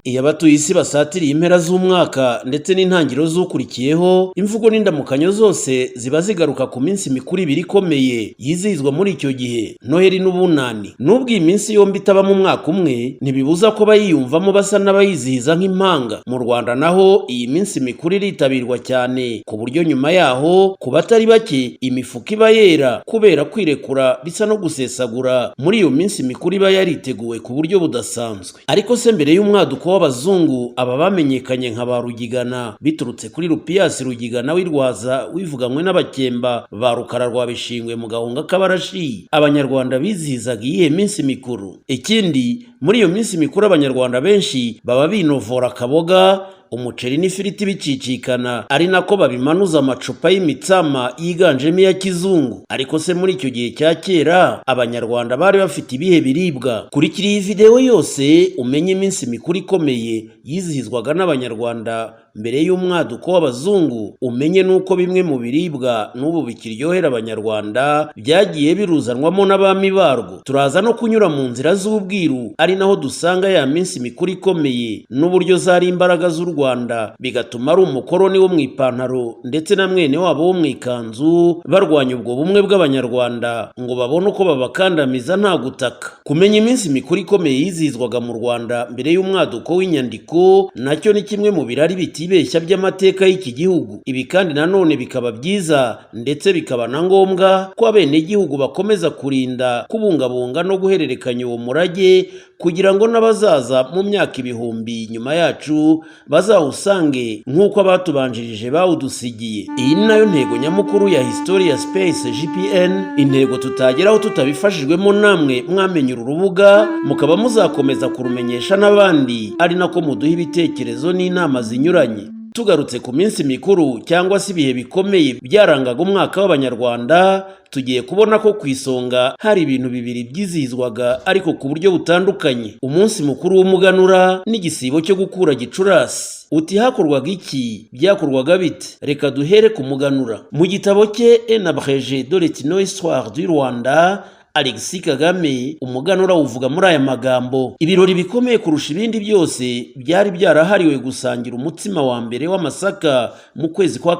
Iyo abatuye isi basatiriye impera z'umwaka ndetse n'intangiriro z'ukurikiyeho, imvugo n'indamukanyo zose ziba zigaruka ku minsi mikuru ibiri ikomeye yizihizwa muri icyo gihe, Noheli n'Ubunani. Nubwo iyi minsi yombi itaba mu mwaka umwe, ntibibuza ko bayiyumvamo basa n'abayizihiza nk'impanga. Mu Rwanda naho iyi minsi mikuru iritabirwa cyane, ku buryo nyuma yaho ku batari bake imifuka iba yera kubera kwirekura bisa no gusesagura muri iyo minsi mikuru iba yariteguwe ku buryo budasanzwe. Ariko se mbere y'umwaduko w'abazungu, aba bamenyekanye nka ba Rugigana biturutse kuri Rupiyasi Rugigana w'Irwaza wivuganywe n'abakemba ba Rukara rwa Bishingwe mu Gahunga k'Abarashi, Abanyarwanda bizihizaga iyihe minsi mikuru? Ikindi, muri iyo minsi mikuru Abanyarwanda benshi baba binovora akaboga, umuceri n'ifiriti bicicikana, ari nako babimanuza amacupa y'imitsama yiganjemo iya kizungu. Ariko se muri icyo gihe cya kera Abanyarwanda bari bafite ibihe biribwa? Kurikira iyi video yose umenye iminsi mikuru ikomeye yizihizwaga n'Abanyarwanda mbere y'umwaduko w'abazungu, umenye nuko bimwe mu biribwa n'ubu bikiryohera Abanyarwanda byagiye biruzanwamo n'abami barwo. Turaza no kunyura mu nzira z'Ubwiru, ari naho dusanga ya minsi mikuru ikomeye n'uburyo zari imbaraga z'u Rwanda, bigatuma ari umukoroni wo mu ipantaro ndetse na mwene wabo wo mu ikanzu barwanya ubwo bumwe bw'Abanyarwanda ngo babone uko babakandamiza nta gutaka. Kumenya iminsi mikuru ikomeye yizihizwaga mu Rwanda mbere y'umwaduko w'inyandiko nacyo ni kimwe mu birari bitibeshya by'amateka y'iki gihugu. Ibi kandi nanone bikaba byiza ndetse bikaba na ngombwa ko abenegihugu bakomeza kurinda, kubungabunga no guhererekanya uwo murage kugira ngo n'abazaza mu myaka ibihumbi nyuma yacu bazawusange nk'uko abatubanjirije bawudusigiye. Iyi ni nayo ntego nyamukuru ya HISTORIA Space GPN, intego tutageraho tutabifashijwemo namwe mwamenye uru rubuga, mukaba muzakomeza kurumenyesha n'abandi, ari nako muduha ibitekerezo n'inama zinyuranye. Tugarutse ku minsi mikuru cyangwa se ibihe bikomeye byarangaga umwaka w'Abanyarwanda, tugiye kubona ko ku isonga hari ibintu bibiri byizihizwaga ariko ku buryo butandukanye: umunsi mukuru w'umuganura n'igisibo cyo gukura Gicurasi. Uti hakorwaga iki? Byakorwaga bite? Reka duhere ku muganura. Mu gitabo cye Un abrégé de l'histoire du Rwanda, Alexis Kagame umuganura uvuga muri aya magambo: ibirori bikomeye kurusha ibindi byose byari byarahariwe gusangira umutsima wa mbere w'amasaka mu kwezi kwa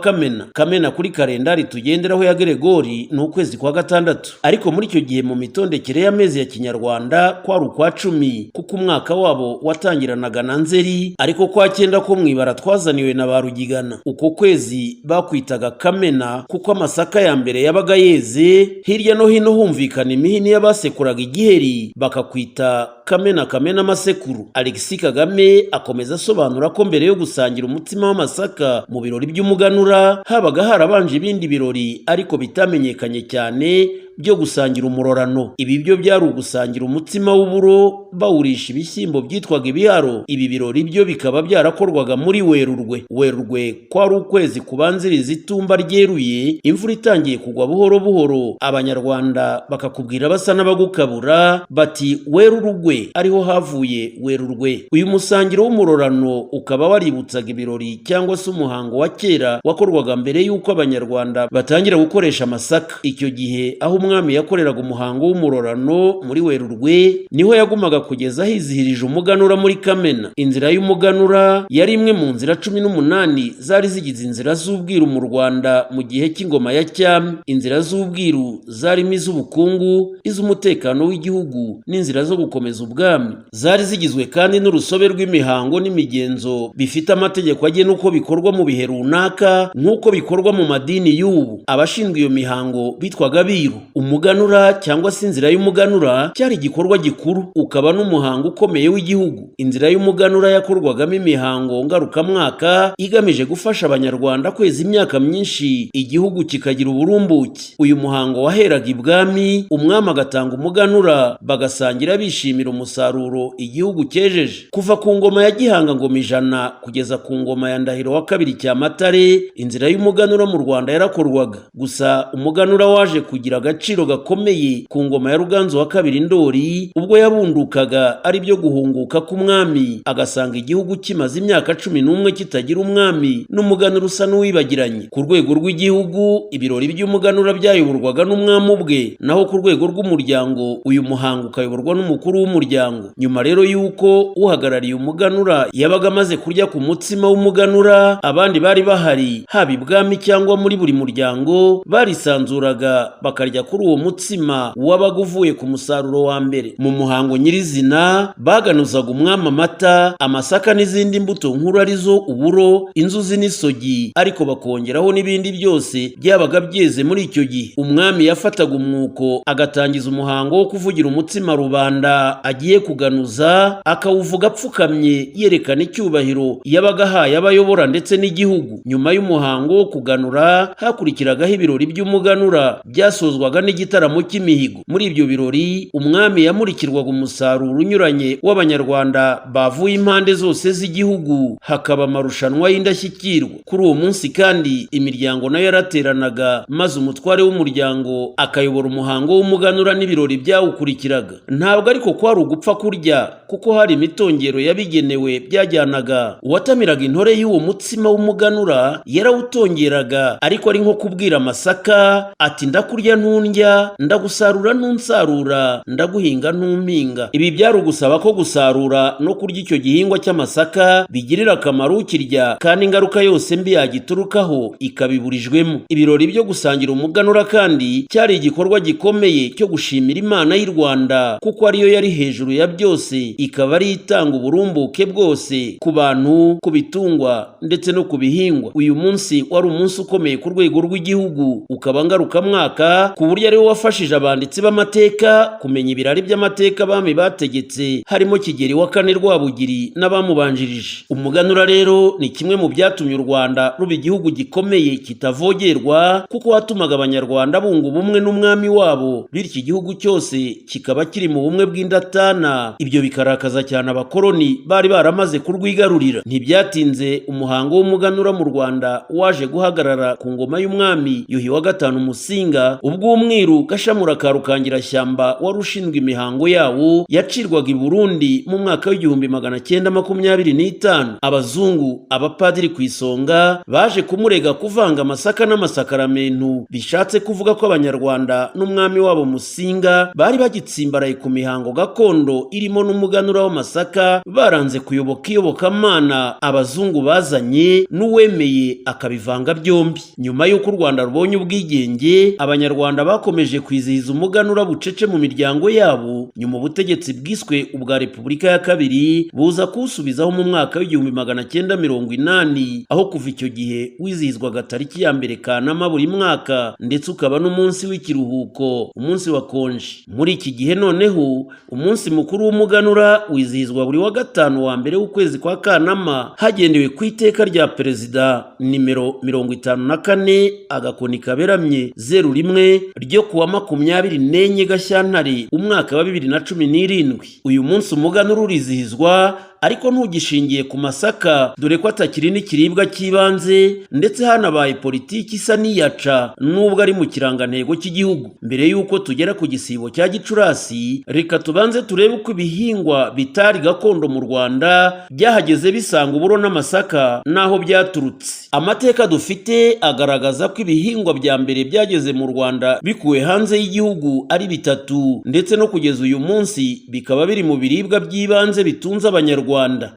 Kamena kuri kalendari tugenderaho ya Gregori ni ukwezi kwa gatandatu. Ariko muri icyo gihe mu mitondekere y'amezi ya Kinyarwanda kwari ukwa 10, kuko umwaka wabo watangiranaga na Nzeri, ariko kwa 9 ko mwibara twazaniwe na ba Rugigana. Uko kwezi bakwitaga Kamena kuko amasaka ya mbere yabaga yeze. Hirya no hino humvikana imihini y'abasekuraga igiheri bakakwita Kamena amasekuru. Alexis Kagame akomeza asobanura ko mbere yo gusangira umutsima w'amasaka mu birori by'umuganura habaga harabanje ibindi birori ariko bitamenyekanye cyane byo gusangira umurorano. Ibi byo byari ugusangira umutsima w'uburo bawurisha ibishyimbo byitwaga ibiharo. Ibi birori byo bikaba byarakorwaga muri Werurwe kwari ukwezi kubanziriza itumba ryeruye, imvura itangiye kugwa buhoro buhoro. Abanyarwanda bakakubwira basa n'abagukabura bati Werurwe, ariho havuye Werurwe. Uyu musangiro w'umurorano ukaba waributsaga ibirori cyangwa se umuhango wa kera wakorwaga mbere y'uko Abanyarwanda batangira gukoresha amasaka. Icyo gihe aho umwami yakoreraga umuhango w'umurorano muri Werurwe niho yagumaga kugeza hizihirije umuganura muri Kamena. Inzira y'umuganura yari imwe mu nzira 18 zari zigize inzira z'Ubwiru mu Rwanda mu gihe cy'ingoma ya Cyami. Inzira z'Ubwiru zarimo iz'ubukungu, iz'umutekano w'igihugu n'inzira zo gukomeza ubwami. Zari zigizwe kandi n'urusobe rw'imihango n'imigenzo bifite amategeko agena uko bikorwa mu bihe runaka nk'uko bikorwa mu madini y'ubu. Abashinzwe iyo mihango bitwaga Abiru. Umuganura cyangwa se inzira y'umuganura cyari igikorwa gikuru, ukaba n'umuhango ukomeye w'igihugu. Inzira y'umuganura yakorwagamo imihango ngarukamwaka igamije gufasha Abanyarwanda kweza imyaka myinshi igihugu kikagira uburumbuke. Uyu muhango waheraga ibwami, umwami agatanga umuganura bagasangira bishimira umusaruro igihugu cyejeje. Kuva ku ngoma ya Gihanga ngoma ijana kugeza ku ngoma ya Ndahiro wa kabiri Cyamatare, inzira y'umuganura mu Rwanda yarakorwaga. Gusa umuganura waje kugira agaciro agaciro gakomeye ku ngoma ya Ruganzu wa kabiri Ndori ubwo yabundukaga ari byo guhunguka k'umwami agasanga igihugu kimaze imyaka 11 kitagira umwami n'umuganura usa n'uwibagiranye. Ku rwego rw'igihugu ibirori by'umuganura byayoborwaga n'umwami ubwe, naho ku rwego rw'umuryango uyu muhango ukayoborwa n'umukuru w'umuryango. Nyuma rero yuko uhagarariye umuganura yabaga amaze kurya ku mutsima w'umuganura, abandi bari bahari haba ibwami cyangwa muri buri muryango barisanzuraga bakarya kuri uwo mutsima wabaga uvuye ku musaruro wa mbere. Mu muhango nyirizina baganuzaga umwami amata, amasaka n'izindi mbuto nkuru arizo uburo, inzuzi n'isogi, ariko bakongeraho n'ibindi byose byabaga byeze muri icyo gihe. Umwami yafataga umwuko agatangiza umuhango wo kuvugira umutsima rubanda agiye kuganuza, akawuvuga apfukamye yerekana icyubahiro yabaga ahaye abayobora ndetse n'igihugu. Nyuma y'umuhango wo kuganura hakurikiragaho ibirori by'umuganura byasozwaga n'igitaramo cy'imihigo. Muri ibyo birori umwami yamurikirwaga umusaruro unyuranye w'abanyarwanda bavuye impande zose z'igihugu, hakaba amarushanwa y'indashyikirwa. Kuri uwo munsi kandi imiryango nayo yarateranaga maze umutware w'umuryango akayobora umuhango w'umuganura n'ibirori byawukurikiraga. Ntabwo ariko kwari ugupfa kurya, kuko hari imitongero yabigenewe byajyanaga. Uwatamiraga intore y'uwo mutsima w'umuganura yarawutongeraga, ariko ari nko kubwira amasaka ati ndakurya ntundya, ndagusarura ntunsarura, ndaguhinga ntumpinga. Ibi byari ugusaba ko gusarura no kurya icyo gihingwa cy'amasaka bigirira akamaro ukirya, kandi ingaruka yose mbi yagiturukaho ikabiburijwemo. Ibirori byo gusangira umuganura kandi cyari igikorwa gikomeye cyo gushimira Imana y'u Rwanda, kuko ariyo yari hejuru ya byose, ikaba ari itanga uburumbuke bwose ku bantu, ku bitungwa ndetse no ku bihingwa. Uyu munsi wari umunsi ukomeye ku rwego rw'igihugu, ukaba ngarukamwaka, ku buryo ari wo wafashije abanditsi b'amateka kumenya ibirari by'amateka abami bategetse, harimo Kigeli wa kane Rwabugiri n'abamubanjirije. Umuganura rero ni kimwe mu byatumye u Rwanda ruba igihugu gikomeye kitavogerwa, kuko watumaga abanyarwanda bunga ubumwe n'umwami wabo, bityo igihugu cyose kikaba kiri mu bumwe bw'indatana. Ibyo bikarakaza cyane abakoloni bari baramaze kurwigarurira. Ntibyatinze umuhango w'umuganura mu Rwanda waje guhagarara ku ngoma y'umwami Yuhi wa gatanu Musinga, ubwo Umwiru Gashamura ka Rukangirashyamba wari ushinzwe imihango yawo yacirwaga i Burundi mu mwaka w'1925. Abazungu, abapadiri ku isonga, baje kumurega kuvanga amasaka n'amasakaramentu, bishatse kuvuga ko abanyarwanda n'umwami wabo Musinga bari bagitsimbaraye ku mihango gakondo irimo n'umuganura w'amasaka, baranze kuyoboka iyobokamana abazungu bazanye, n'uwemeye akabivanga byombi. Nyuma y'uko u Rwanda rubonye ubwigenge, abanyarwanda bakomeje kwizihiza umuganura bucece mu miryango yabo. Nyuma ubutegetsi bwiswe ubwa Repubulika ya kabiri buza kuwusubizaho mu mwaka w'1980, aho kuva icyo gihe wizihizwaga tariki ya mbere Kanama buri mwaka, ndetse ukaba n'umunsi w'ikiruhuko, umunsi wa konji. Muri iki gihe noneho umunsi mukuru w'umuganura wizihizwa buri wa gatanu wa mbere w'ukwezi kwa Kanama, hagendewe ku iteka rya perezida nimero 54 agakoni kaberamye 01 ryo kuwa 24 Gashyantare umwaka wa 2017. Uyu munsi umuganura urizihizwa, ariko ntugishingiye ku masaka, dore ko atakiri n'ikiribwa cy'ibanze, ndetse hanabaye politiki isa n'iyaca nubwo ari mu kirangantego cy'igihugu. Mbere y'uko tugera ku gisibo cya Gicurasi, reka tubanze turebe uko ibihingwa bitari gakondo mu Rwanda byahageze bisanga uburo n'amasaka n'aho byaturutse. Amateka dufite agaragaza ko ibihingwa bya mbere byageze mu Rwanda bikuwe hanze y'igihugu ari bitatu, ndetse no kugeza uyu munsi bikaba biri mu biribwa by'ibanze bitunze abanyarwanda.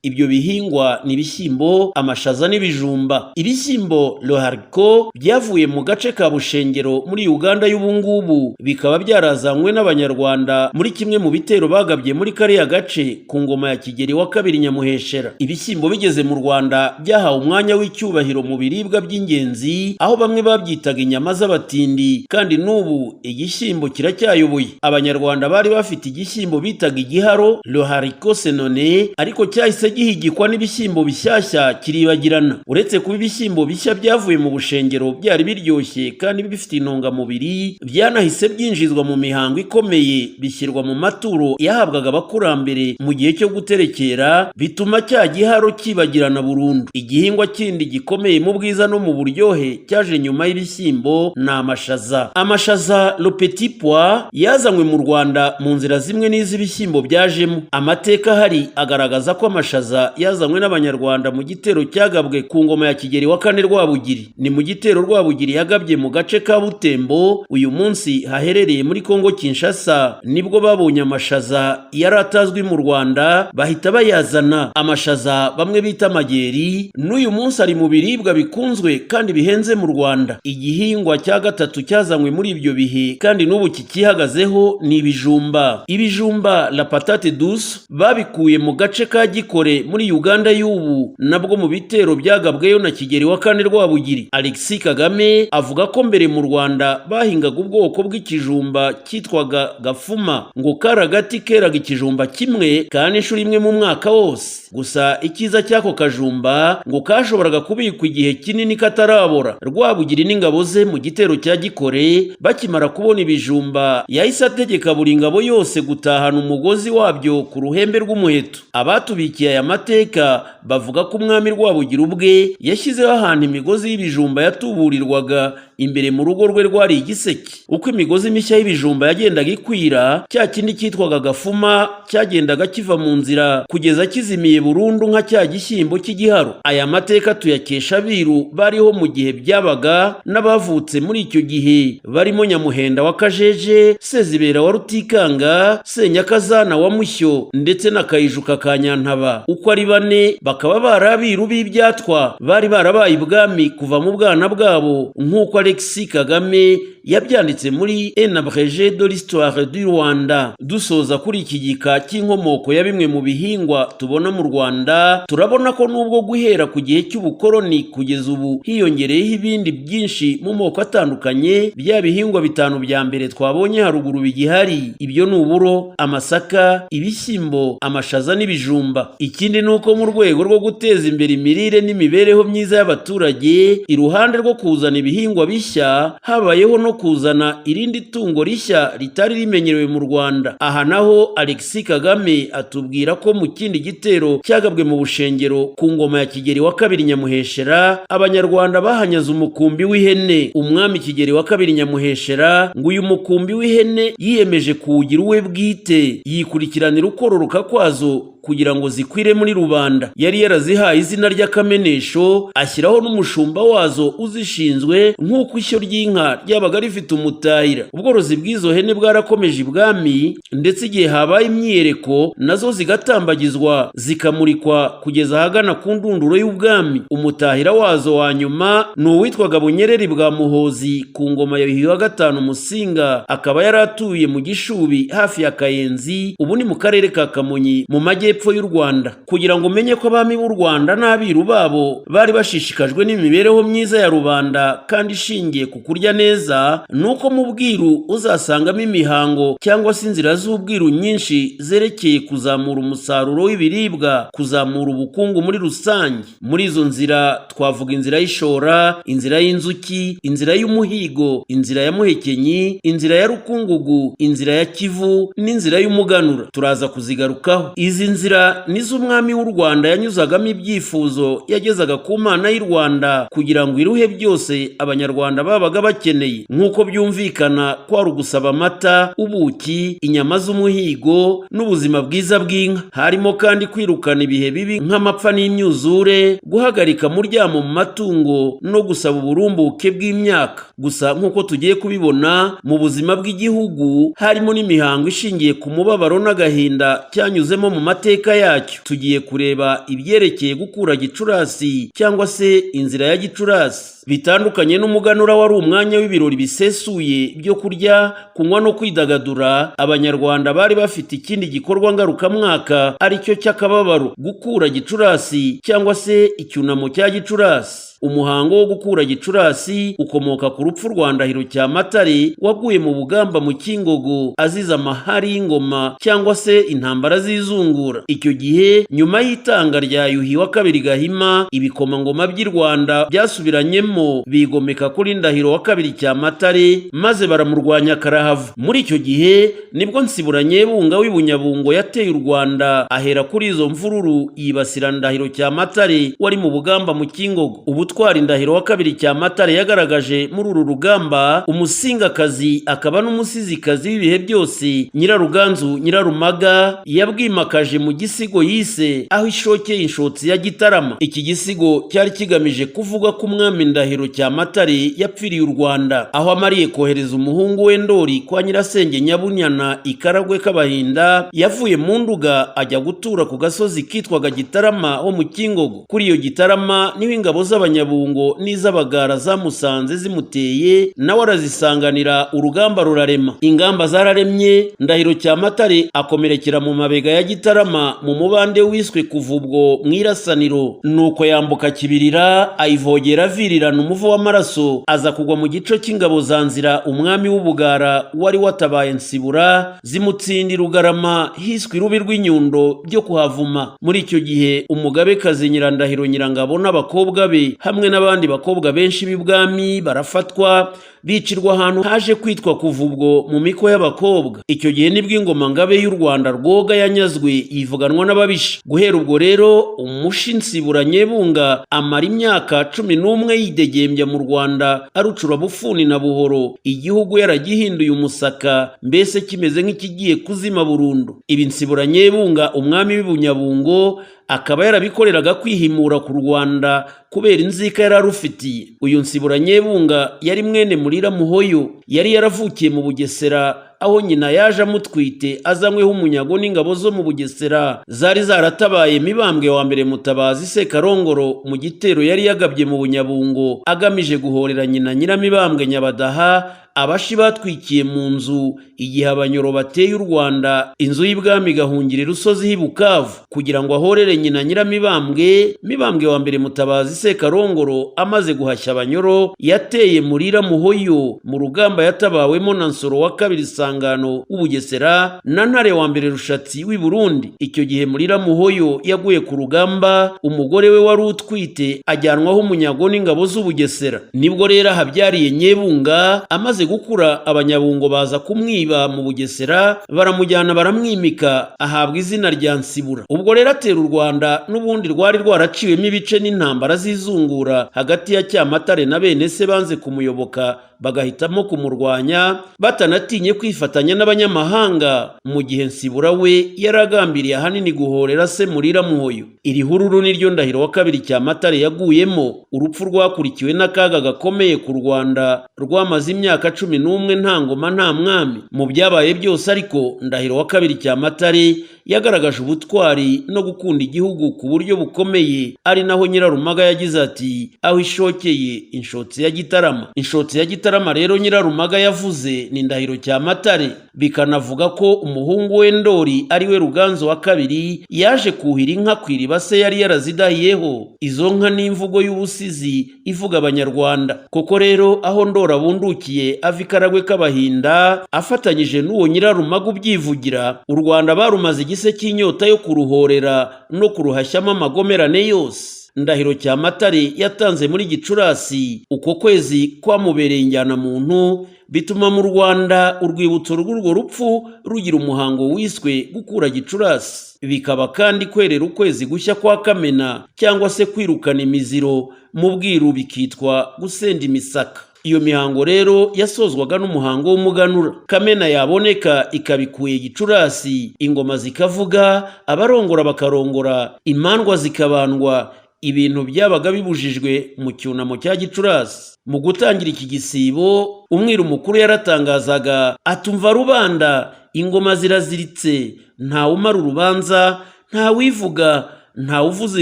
Ibyo bihingwa ni ibishyimbo, amashaza n'ibijumba. Ibishyimbo le haricot byavuye mu gace ka Bushengero muri Uganda y'ubungubu, bikaba byarazanywe n'abanyarwanda muri kimwe mu bitero bagabye muri kariya gace ku ngoma ya Kigeli wa kabiri Nyamuheshera. Ibishyimbo bigeze mu Rwanda byahawe umwanya w'icyubahiro mu biribwa by'ingenzi, aho bamwe babyitaga inyama z'abatindi, kandi n'ubu igishyimbo kiracyayoboye. Abanyarwanda bari bafite igishyimbo bitaga igiharo le haricot senone, ariko ariko cyahise gihigikwa n'ibishyimbo bishyashya kiribagirana. Uretse kuba ibishyimbo bishya byavuye mu bushengero byari biryoshye kandi bifite intungamubiri, byanahise byinjizwa mu mihango ikomeye, bishyirwa mu maturo yahabwaga abakurambere mu gihe cyo guterekera, bituma cya giharo kibagirana burundu. Igihingwa kindi gikomeye mu bwiza no mu buryohe cyaje nyuma y'ibishyimbo ni amashaza. Amashaza le petit pois yazanywe mu Rwanda mu nzira zimwe n'iz'ibishyimbo byajemo. Amateka hari agaragaza ko amashaza yazanywe n'Abanyarwanda mu gitero cyagabwe ku ngoma ya Kigeli wa kane Rwabugiri. Ni mu gitero Rwabugiri yagabye mu gace ka Butembo uyu munsi haherereye muri Kongo Kinshasa, nibwo babonye amashaza yari atazwi mu Rwanda bahita bayazana. Amashaza bamwe bita amageri n'uyu munsi ari mu biribwa bikunzwe kandi bihenze mu Rwanda. Igihingwa cya gatatu cyazanywe muri ibyo bihe kandi n'ubu kikihagazeho ni ibijumba. Ibijumba la patate douce babikuye mu gace ka Gikore muri Uganda y'ubu, nabwo mu bitero byagabweyo na Kigeli wa kane Rwabugiri. Alexis Kagame avuga ko mbere mu Rwanda bahingaga ubwoko bw'ikijumba cyitwaga gafuma, ngo karagati keraga ikijumba kimwe kandi inshuro imwe mu mwaka wose. Gusa ikiza cy'ako kajumba ngo kashoboraga kubikwa igihe kinini katarabora. Rwabugiri n'ingabo ze mu gitero cya Gikore bakimara kubona ibijumba yahise ategeka buri ngabo yose gutahana umugozi wabyo ku ruhembe rw'umuheto. Abatubikiye aya mateka bavuga ko umwami Rwabugiri ubwe yashyizeho ahantu imigozi y'ibijumba yatuburirwaga imbere mu rugo rwe rwari igiseke. Uko imigozi mishya y'ibijumba yagendaga ikwira, cya kindi cyitwaga gafuma cyagendaga kiva mu nzira kugeza kizimiye burundu nka cya gishyimbo cy'igiharo. Aya mateka tuyakesha Abiru bariho mu gihe byabaga n'abavutse muri icyo gihe barimo Nyamuhenda wa Kajeje, Sezibera wa Rutikanga, Senyakazana wa Mushyo ndetse na Kayijuka ka Nyantaba. Uko ari bane bakaba bari Abiru b'ibyatwa, bari barabaye ibwami kuva mu bwana bwabo, nk'uko Alexis Kagame yabyanditse muri Un abrégé de l'histoire du Rwanda. Dusoza kuri iki gika cy'inkomoko ya bimwe mu bihingwa tubona mu Rwanda, turabona ko nubwo guhera ku gihe cy'ubukoroni kugeza ubu hiyongereyeho ibindi byinshi mu moko atandukanye, bya bihingwa bitanu bya mbere twabonye haruguru bigihari. Ibyo ni uburo, amasaka, ibishyimbo, amashaza n'ibijumba. Ikindi ni uko mu rwego rwo guteza imbere imirire n'imibereho myiza y'abaturage, iruhande rwo kuzana ibihingwa bishya, habayeho no kuzana irindi tungo rishya ritari rimenyerewe mu Rwanda. Aha naho Alexis Kagame atubwira ko mu kindi gitero cyagabwe mu bushengero ku ngoma ya Kigeli wa kabiri Nyamuheshera, Abanyarwanda bahanyaze umukumbi w'ihene. Umwami Kigeli wa kabiri Nyamuheshera ngo uyu mukumbi w'ihene yiyemeje kuwugira uwe bwite, yikurikiranira ukororoka kwazo kugira ngo zikwire muri rubanda. Yari yarazihaye izina ry'akamenesho, ashyiraho n'umushumba wazo uzishinzwe, nk'uko ishyo ry'inka ryabaga rifite umutahira. Ubworozi bw'izo hene bwarakomeje ibwami, ndetse igihe habaye imyiyereko nazo zigatambagizwa zikamurikwa kugeza ahagana ku ndunduro y'ubwami. Umutahira wazo wa nyuma ni uwitwaga Bunyereri bwa Muhozi ku ngoma ya Yuhi wa gatanu Musinga, akaba yari atuye mu Gishubi hafi ya Kayenzi, ubu ni mu karere ka Kamonyi mu majyepfo y'u Rwanda. Kugira ngo umenye ko abami b'u Rwanda n'abiru babo bari bashishikajwe n'imibereho myiza ya rubanda kandi ishingiye ku kurya neza, nuko mu Bwiru uzasangamo imihango cyangwa se inzira z'ubwiru nyinshi zerekeye kuzamura umusaruro w'ibiribwa, kuzamura ubukungu muri rusange. Muri izo nzira twavuga inzira y'ishora, inzira y'inzuki, inzira y'umuhigo, inzira ya muhekenyi, inzira ya rukungugu, inzira ya Kivu n'inzira y'umuganura. Turaza kuzigarukaho. Izi nzira nizo umwami w'u Rwanda yanyuzagamo ibyifuzo yagezaga ku Mana y'u Rwanda kugira ngo iruhe byose Abanyarwanda babaga bakeneye, nk'uko byumvikana ko ari ugusaba amata, ubuki, inyama z'umuhigo n'ubuzima bwiza bw'inka. Harimo kandi kwirukana ibihe bibi nk'amapfa n'imyuzure, guhagarika muryamo mu matungo no gusaba uburumbuke bw'imyaka. Gusa nk'uko tugiye kubibona mu buzima bw'igihugu, harimo n'imihango ishingiye ku mubabaro n'agahinda cyanyuzemo mu mateka yacyo. Tugiye kureba ibyerekeye gukura Gicurasi cyangwa se inzira ya Gicurasi. Bitandukanye n'umuganura wari umwanya w'ibirori bisesuye byo kurya, kunywa no kwidagadura, Abanyarwanda bari bafite ikindi gikorwa ngarukamwaka, aricyo cy'akababaro, gukura Gicurasi cyangwa se icyunamo cya Gicurasi. Umuhango wo gukura Gicurasi ukomoka ku rupfu rwa Ndahiro Cyamatare waguye mu bugamba mu Kingogo aziza amahari y'ingoma cyangwa se intambara z'izungura. Icyo gihe nyuma y'itanga rya Yuhi wa kabiri Gahima, ibikomangoma by'i Rwanda byasubiranyemo bigomeka kuri Ndahiro wa kabiri Cyamatare maze baramurwanya karahava. Muri icyo gihe nibwo Nsibura Nyebunga w'i Bunyabungo yateye u Rwanda, ahera kuri izo mvururu yibasira Ndahiro Cyamatare wari mu bugamba mu Kingogo. Ubutwari Ndahiro wa kabiri Cyamatare yagaragaje muri uru rugamba, umusingakazi akaba n'umusizikazi w'ibihe byose Nyiraruganzu Nyirarumaga yabwimakaje mu gisigo yise aho ishokeye inshotsi ya Gitarama. Iki gisigo cyari kigamije kuvuga ko umwami Ndahiro Cyamatare yapfiriye u Rwanda, aho amariye kohereza umuhungu we Ndori kwa nyirasenge Nyabunyana ikaragwe k'Abahinda, yavuye mu Nduga ajya gutura ku gasozi kitwaga Gitarama ho mu Kingogo. Kuri iyo Gitarama niho ingabo z'Abanyabungo n'iz'Abagara zamusanze zimuteye, nawe arazisanganira, urugamba rurarema. Ingamba zararemye, Ndahiro Cyamatare akomerekera mu mabega ya Gitarama mu mubande wiswe kuva ubwo mwirasaniro, nuko yambuka Kibirira ayivogera avirirana umuvu w'amaraso, aza kugwa mu gico cy'ingabo za Nzira umwami w'Ubugara wari watabaye Nsibura, zimutsindira Ugarama hiswe irubi rw'inyundo byo kuhavuma. Muri icyo gihe umugabekazi Nyirandahiro Nyirangabo n'abakobwa be hamwe n'abandi bakobwa benshi b'ibwami barafatwa, bicirwa ahantu haje kwitwa kuva ubwo mu miko y'abakobwa. Icyo gihe nibwo ingoma ngabe y'u Rwanda Rwoga yanyazwe yivuganwa n'ababisha. Guhera ubwo rero umushi Nsibura Nyebunga amara imyaka 11 yidegembya mu Rwanda, arucura bufuni na buhoro, igihugu yaragihinduye umusaka, mbese kimeze nk'ikigiye kuzima burundu. Ibi Nsibura Nyebunga umwami w'i Bunyabungo akaba yarabikoreraga kwihimura ku Rwanda kubera inzika yararufitiye. Uyu Nsibura Nyebunga yari mwene muri Yamuhoye, yari yaravukiye mu Bugesera, aho nyina yaje amutwite azanyweho umunyago n'ingabo zo mu Bugesera zari zaratabaye Mibambwe wa mbere Mutabazi Sekarongoro mu gitero yari yagabye mu Bunyabungo agamije guhorera nyina Nyiramibambwe Nyabadaha. Abashi batwikiye mu nzu igihe Abanyoro bateye u Rwanda, inzu y'ibwami gahungira Rusozi h'i Bukavu, kugira ngo ahorere nyina Nyiramibambwe. Mibambwe wa mbere Mutabazi Sekarongoro amaze guhashya Abanyoro, yateye muri Yamuhoye mu rugamba yatabawemo na Nsoro wa kabiri Sangano w'Ubugesera na Ntare wa mbere Rushatsi w'i Burundi. Icyo gihe muri Yamuhoye yaguye ku rugamba, umugore we wari utwite ajyanwaho umunyago n'ingabo z'Ubugesera. Nibwo rero habyariye Nyebunga. Amaze gukura, Abanyabungo baza kumwiba mu Bugesera, baramujyana baramwimika, ahabwa izina rya Nsibura. Ubwo rero atera u Rwanda n'ubundi rwari rwaraciwemo ibice n'intambara z'izungura hagati ya Cyamatare na bene se banze kumuyoboka, bagahitamo kumurwanya batanatinye kwifatanya n'abanyamahanga, mu gihe Nsibura we yaragambiriye ahanini guhorera se muri Yamuhoye. Iri hururu niryo Ndahiro wa kabiri Cyamatare yaguyemo. Urupfu rwakurikiwe n'akaga gakomeye ku Rwanda rwamaze imyaka 11 nta ngoma nta mwami. Mu byabaye byose ariko Ndahiro wa kabiri Cyamatare yagaragaje ubutwari no gukunda igihugu ku buryo bukomeye, ari naho Nyirarumaga yagize ati aho ishokeye inshotsi ya Gitarama. Inshotsi ya Gitarama rero Nyirarumaga yavuze ni Ndahiro Cyamatare. Bikanavuga ko umuhungu we Ndori ari we Ruganzu wa kabiri yaje kuhira inka kw'iriba se yari yarazidahiyeho. Izo nka n'imvugo y'ubusizi ivuga Abanyarwanda. Koko rero aho Ndori abundukiye ava ikaragwe k'Abahinda afatanyije n'uwo Nyirarumaga ubyivugira, u Rwanda barumaze igise cy'inyota yo kuruhorera no kuruhashyamo amagomerane yose. Ndahiro Cyamatare yatanze muri Gicurasi. Uko kwezi kwamubereye injyana muntu, bituma mu Rwanda urwibutso rw'urwo rupfu rugira umuhango wiswe gukura Gicurasi. Bikaba kandi kwerera ukwezi gushya kwa Kamena cyangwa se kwirukana imiziro, mu Bwiru bikitwa gusenda imisaka. Iyo mihango rero yasozwaga n'umuhango w'umuganura. Kamena yaboneka ikabikuye Gicurasi, ingoma zikavuga, abarongora bakarongora, imandwa zikabandwa. Ibintu byabaga bibujijwe mu cyunamo cya Gicurasi. Mu gutangira iki gisibo, umwiru mukuru yaratangazaga atumva rubanda, ingoma ziraziritse, nta umara urubanza, nta wivuga, nta uvuza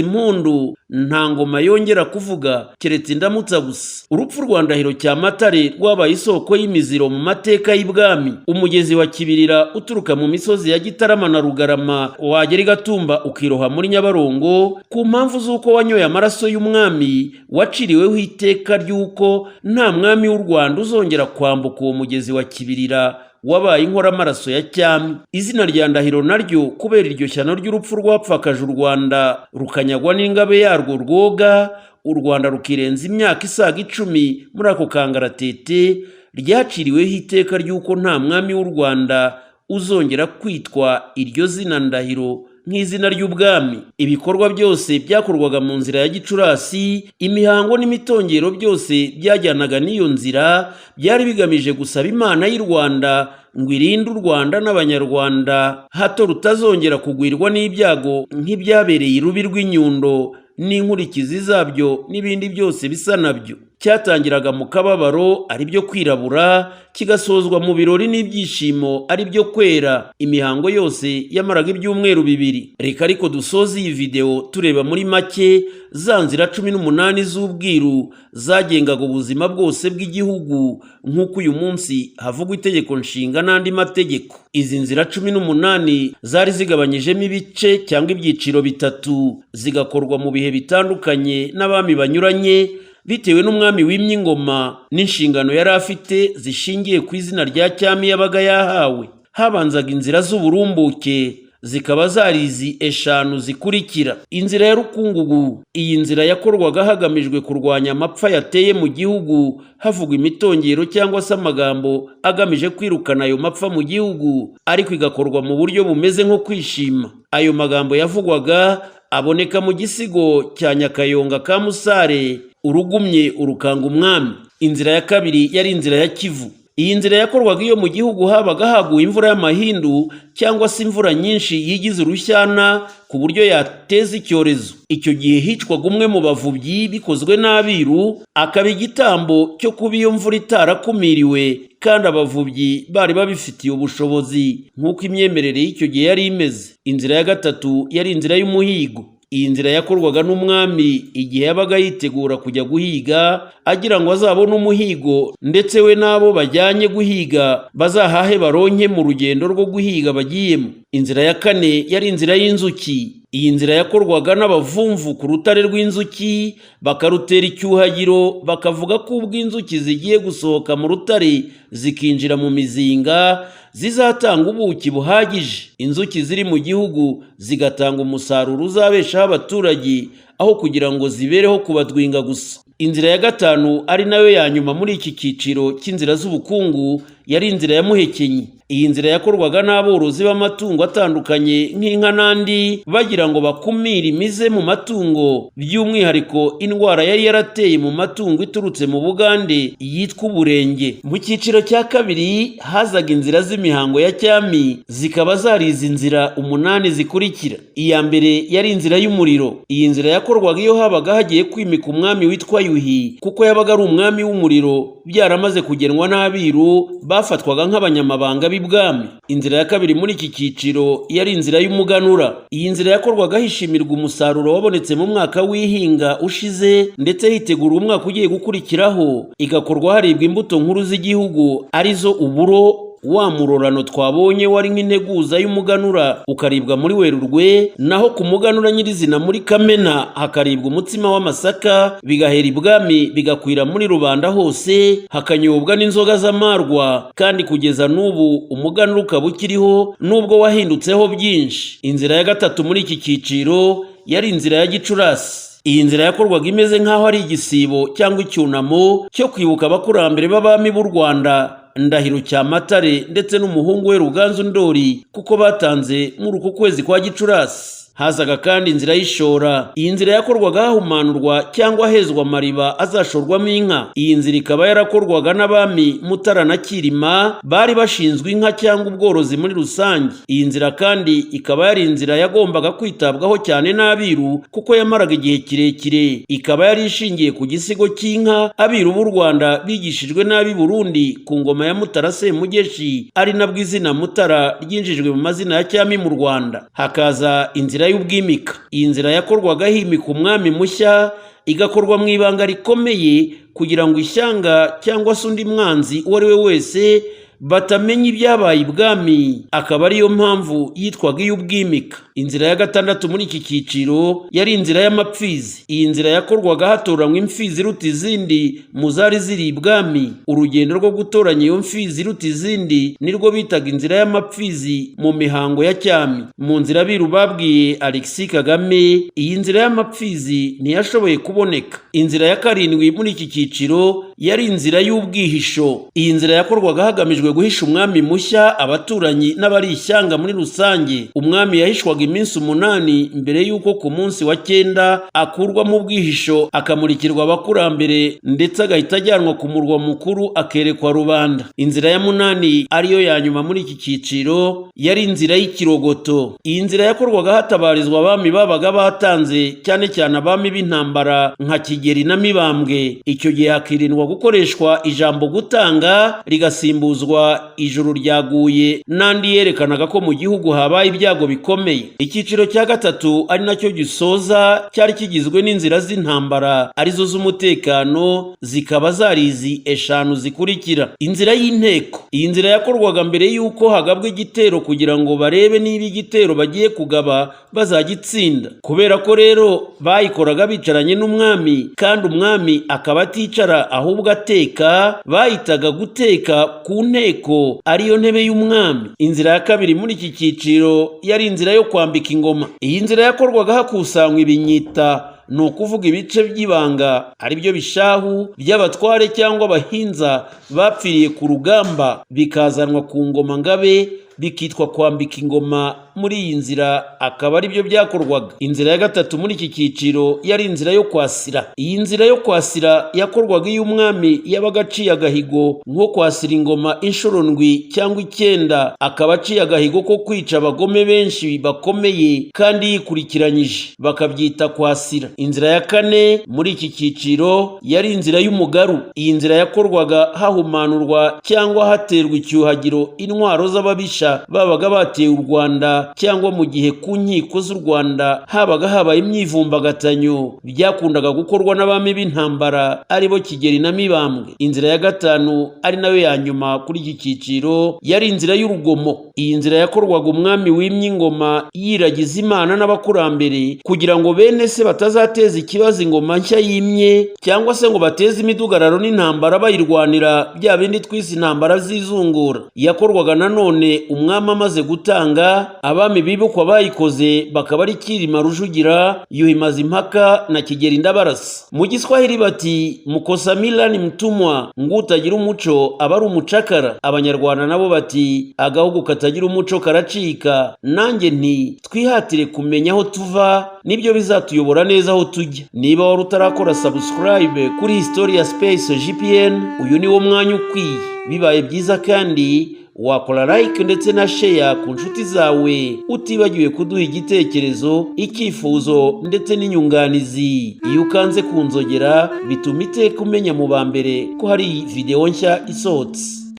impundu, nta ngoma yongera kuvuga keretse indamutsa gusa. Urupfu rwa Ndahiro Cyamatare rwabaye isoko y'imiziro mu mateka y'ibwami. Umugezi wa Kibirira uturuka mu misozi ya Gitarama na Rugarama wagera Gatumba ukiroha muri Nyabarongo ku mpamvu z'uko wanyoye amaraso y'umwami waciriweho iteka ry'uko nta mwami w'u Rwanda uzongera kwambuka uwo mugezi wa Kibirira wabaye inkora amaraso ya cyami. Izina rya Ndahiro naryo kubera iryo shyano ry'urupfu rwapfakaje u Rwanda rukanyagwa n'ingabe yarwo rwoga, u Rwanda rukirenza imyaka isaga 10 muri ako kangaratete, ryaciriweho iteka ry'uko nta mwami w'u Rwanda uzongera kwitwa iryo zina Ndahiro nk'izina ry'ubwami. Ibikorwa byose byakorwaga mu nzira ya Gicurasi, imihango n'imitongero byose byajyanaga n'iyo nzira byari bigamije gusaba Imana y'u Rwanda ngo irinde u Rwanda n'abanyarwanda hato rutazongera kugwirwa n'ibyago nk'ibyabereye irubi rw'inyundo n'inkurikizi zabyo n'ibindi byose bisa nabyo. Cyatangiraga mu kababaro ari byo kwirabura, kigasozwa mu birori n'ibyishimo ari byo kwera. Imihango yose yamaraga ibyumweru 2. Reka ariko dusoze iyi video tureba muri make za nzira 18 z'ubwiru zagengaga ubuzima bwose bw'igihugu nk'uko uyu munsi havugwa itegeko nshinga n'andi mategeko. Izi nzira 18 zari zigabanyijemo ibice cyangwa ibyiciro bitatu, zigakorwa mu bihe bitandukanye n'abami banyuranye bitewe n'umwami wimye ingoma n'inshingano yari afite zishingiye ku izina rya cyami yabaga yahawe. Habanzaga inzira z'uburumbuke, zikaba zarizi 5 zikurikira. Inzira ya rukungugu, iyi nzira yakorwaga hagamijwe kurwanya amapfa yateye mu gihugu havugwa imitongero cyangwa se amagambo agamije kwirukana ayo mapfa mu gihugu, ariko igakorwa mu buryo bumeze nko kwishima. Ayo magambo yavugwaga aboneka mu gisigo cya Nyakayonga ka Musare, urugumye urukanga umwami. Inzira ya kabiri yari inzira ya Kivu. Iyi nzira yakorwaga iyo mu gihugu habaga haguye imvura y'amahindu cyangwa se imvura nyinshi yigize urushyana ku buryo yateza icyorezo. Icyo gihe hicwaga umwe mu bavubyi bikozwe n'abiru, akaba igitambo cyo kuba iyo mvura itarakumiriwe kandi abavubyi bari babifitiye ubushobozi nk'uko imyemerere y'icyo gihe yari imeze. Inzira ya gatatu yari inzira y'umuhigo. Iyi nzira yakorwaga n'umwami igihe yabaga yitegura kujya guhiga agira ngo azabone umuhigo ndetse we nabo bajyanye guhiga bazahahe baronke mu rugendo rwo guhiga bagiyemo. Inzira ya kane yari inzira y'inzuki. Iyi nzira yakorwaga n'abavumvu ku rutare rw'inzuki, bakarutera icyuhagiro bakavuga ko ubwo inzuki zigiye gusohoka mu rutare zikinjira mu mizinga zizatanga ubuki buhagije. Inzuki ziri mu gihugu zigatanga umusaruro uzabeshaho abaturage aho kugira ngo zibereho kubadwinga gusa. Inzira ya gatanu ari nayo ya nyuma muri iki cyiciro cy'inzira z'ubukungu yari inzira ya muhekenyi. Iyi nzira yakorwaga n'aborozi b'amatungo atandukanye nk'inka n'andi bagira ngo bakumire imize mu matungo, by'umwihariko indwara yari yarateye mu matungo iturutse mu Bugande yitwa uburenge. Mu cyiciro cya kabiri hazaga inzira z'imihango ya cyami, zikaba zarizi inzira 8 zikurikira. Iya mbere yari inzira y'umuriro. Iyi nzira yakorwaga iyo habaga hagiye kwimika umwami witwa Yuhi, kuko yabaga ari umwami w'umuriro, byaramaze kugenwa n'abiru bafatwaga nk'abanyamabanga b'ibwami. Inzira ya kabiri muri iki cyiciro yari inzira y'umuganura. Iyi nzira yakorwaga hishimirwa umusaruro wabonetse mu mwaka w'ihinga ushize ndetse hitegura umwaka ugiye gukurikiraho, igakorwa haribwa imbuto nkuru z'igihugu arizo uburo, wa murorano twabonye wari nk'integuza y'umuganura ukaribwa muri Werurwe, naho ku muganura nyirizina muri Kamena hakaribwa umutsima w'amasaka, bigahera ibwami bigakwira muri rubanda hose, hakanyobwa n'inzoga z'amarwa, kandi kugeza n'ubu umuganura ukaba ukiriho nubwo wahindutseho byinshi. Inzira ya gatatu muri iki cyiciro yari inzira ya Gicurasi. Iyi nzira yakorwaga imeze nk'aho ari igisibo cyangwa icyunamo cyo kwibuka abakurambere b'abami b'u Rwanda, Ndahiro Cyamatare ndetse n'umuhungu we Ruganzu Ndori, kuko batanze muri uku kwezi kwa Gicurasi. Hazaga kandi inzira y'ishora. Iyi nzira yakorwaga hahumanurwa cyangwa hezwa amariba azashorwamo inka. Iyi nzira ikaba yarakorwaga n'abami Mutara na Kirima bari bashinzwe inka cyangwa ubworozi muri rusange. Iyi nzira kandi ikaba yari inzira yagombaga kwitabwaho cyane n'abiru kuko yamaraga igihe kirekire. Ikaba yari ishingiye ku gisigo cy'inka abiru b'u Rwanda bigishijwe n'abi Burundi ku ngoma ya Mutara Semugeshi, ari nabwo izina Mutara ryinjijwe mu mazina ya cyami mu Rwanda. Hakaza inzira y'ubwimika. Iyi nzira yakorwaga himika umwami mushya, igakorwa mu ibanga rikomeye kugira ngo ishyanga cyangwa se undi mwanzi uwo ari we wese batamenya ibyabaye ibwami, akaba ariyo mpamvu yitwaga iy'ubwimika. Inzira ya gatandatu muri iki cyiciro yari inzira y'amapfizi. Iyi nzira yakorwaga hatoranywa imfizi iruta izindi mu zari ziri ibwami. Urugendo rwo gutoranya iyo mfizi iruta izindi nirwo bitaga inzira y'amapfizi mu mihango ya cyami. Mu nzira abiru babwiye Alexis Kagame, iyi nzira y'amapfizi ntiyashoboye kuboneka. Inzira ya karindwi muri iki cyiciro yari inzira y'ubwihisho. Iyi nzira yakorwaga hagamijwe guhisha umwami mushya abaturanyi n'abari ishyanga muri rusange. Umwami yahishwaga iminsi 8 mbere y'uko ku munsi wa 9 akurwa mu bwihisho akamurikirwa abakurambere, ndetse agahita ajyanwa ku murwa mukuru akerekwa rubanda. Inzira ya 8 ariyo ya nyuma muri iki cyiciro yari inzira y'ikirogoto. Iyi nzira yakorwaga hatabarizwa abami babaga batanze, cyane cyane abami b'intambara nka Kigeli na Mibambwe. Icyo gihe hakirindwa gukoreshwa ijambo gutanga rigasimbuzwa ijuru ryaguye n'andi yerekanaga ko mu gihugu habaye ibyago bikomeye. Icyiciro cya gatatu ari nacyo gisoza cyari kigizwe n'inzira z'intambara arizo z'umutekano, zikaba zarizi 5 zikurikira. Inzira y'inteko. Iyi nzira yakorwaga mbere y'uko hagabwa igitero kugira ngo barebe niba igitero bagiye kugaba bazagitsinda. Kubera ko rero bayikoraga bicaranye n'umwami kandi umwami akaba aticara ahubwo ateka, bahitaga guteka ku nteko ariyo ntebe y'umwami. Inzira ya kabiri muri iki cyiciro yari inzira yo kwambika ingoma. Iyi nzira yakorwaga hakusanywa ibinyita, ni ukuvuga ibice by'ibanga ari byo bishahu by'abatware cyangwa abahinza bapfiriye ku rugamba, bikazanwa ku ngoma ngabe bikitwa kwambika ingoma. Muri iyi nzira akaba ari byo byakorwaga. Inzira ya gatatu muri iki cyiciro yari inzira yo kwasira. Iyi nzira yo kwasira yakorwaga iyo umwami yabaga aciye agahigo nko kwasira ingoma inshuro 7 cyangwa 9, akaba aciye agahigo ko kwica abagome benshi bakomeye kandi yikurikiranyije, bakabyita kwasira. Inzira ya 4 muri iki cyiciro yari inzira y'umugaru. Iyi nzira yakorwaga hahumanurwa cyangwa haterwa icyuhagiro intwaro z'ababisha babaga bateye u Rwanda, cyangwa mu gihe ku nkiko z'u Rwanda habaye imyivumbagatanyo byakundaga gukorwa n'abami b'intambara aribo Kigeli na Mibambwe. Inzira ya 5 ari nayo ya nyuma kuri iki cyiciro yari inzira y'urugomo. Iyi nzira yakorwaga umwami wimye ingoma yiragiza Imana n'abakurambere kugira ngo bene se batazateza ikibazo ingoma nshya yimye, cyangwa se ngo bateze imidugararo n'intambara bayirwanira, bya bindi twise intambara z'izungura. Yakorwaga nanone umwami amaze gutanga, abami bibukwa bayikoze bakaba ari Kirima Rujugira, Yuhi Mazimpaka na Kigeli Ndabarasa. Mu Giswahili bati mukosa mila ni mtumwa, ngutagira umuco aba ari umucakara. Abanyarwanda nabo bati agahugu katagira umuco karacika. Nanjye nti twihatire kumenya aho tuva, nibyo bizatuyobora neza aho tujya. Niba wari utarakora subscribe kuri HISTORIA Space JPN, uyu ni wo mwanya ukwiye. Bibaye byiza kandi wakora like ndetse na share ku nshuti zawe, utibagiwe kuduha igitekerezo, icyifuzo ndetse n'inyunganizi. Iyo ukanze kunzogera bituma iteka umenya mu bambere ko hari video nshya isohotse.